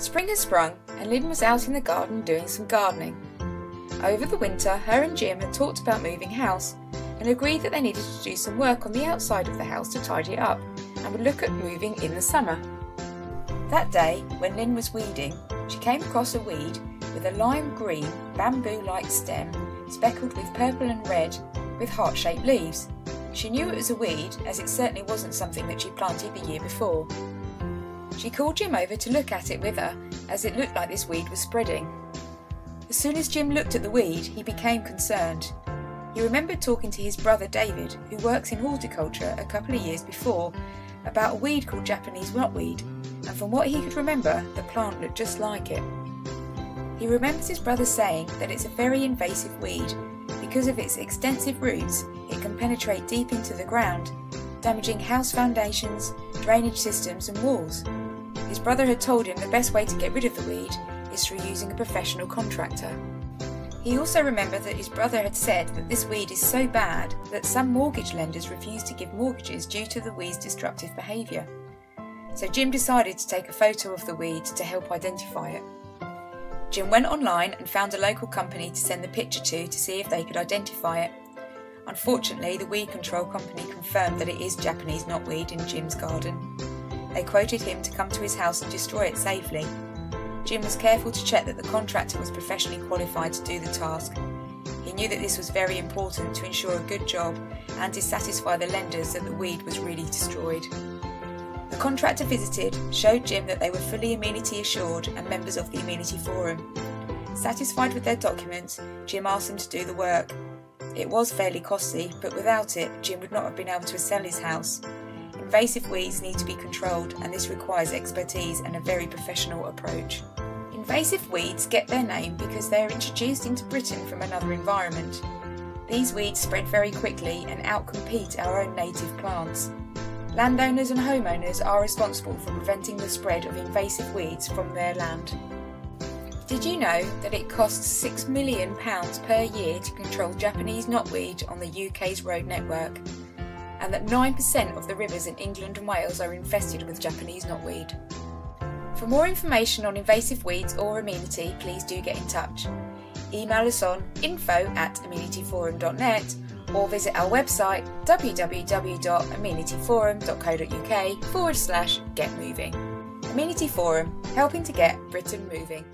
Spring had sprung and Lynn was out in the garden doing some gardening. Over the winter, her and Jim had talked about moving house and agreed that they needed to do some work on the outside of the house to tidy it up and would look at moving in the summer. That day, when Lynn was weeding, she came across a weed with a lime green, bamboo-like stem speckled with purple and red with heart-shaped leaves. She knew it was a weed, as it certainly wasn't something that she planted the year before. She called Jim over to look at it with her, as it looked like this weed was spreading. As soon as Jim looked at the weed, he became concerned. He remembered talking to his brother David, who works in horticulture, a couple of years before, about a weed called Japanese knotweed, and from what he could remember, the plant looked just like it. He remembers his brother saying that it's a very invasive weed. Because of its extensive roots, it can penetrate deep into the ground, damaging house foundations, drainage systems and walls. His brother had told him the best way to get rid of the weed is through using a professional contractor. He also remembered that his brother had said that this weed is so bad that some mortgage lenders refuse to give mortgages due to the weed's destructive behaviour. So Jim decided to take a photo of the weed to help identify it. Jim went online and found a local company to send the picture to see if they could identify it. Unfortunately, the weed control company confirmed that it is Japanese knotweed in Jim's garden. They quoted him to come to his house and destroy it safely. Jim was careful to check that the contractor was professionally qualified to do the task. He knew that this was very important to ensure a good job and to satisfy the lenders that the weed was really destroyed. The contractor visited, showed Jim that they were fully amenity assured and members of the Amenity Forum. Satisfied with their documents, Jim asked them to do the work. It was fairly costly, but without it, Jim would not have been able to sell his house. Invasive weeds need to be controlled, and this requires expertise and a very professional approach. Invasive weeds get their name because they are introduced into Britain from another environment. These weeds spread very quickly and outcompete our own native plants. Landowners and homeowners are responsible for preventing the spread of invasive weeds from their land. Did you know that it costs £6 million per year to control Japanese knotweed on the UK's road network, and that 9% of the rivers in England and Wales are infested with Japanese knotweed? For more information on invasive weeds or amenity, please do get in touch. Email us on info@amenityforum.net or visit our website www.amenityforum.co.uk/getmoving. Amenity Forum, helping to get Britain moving.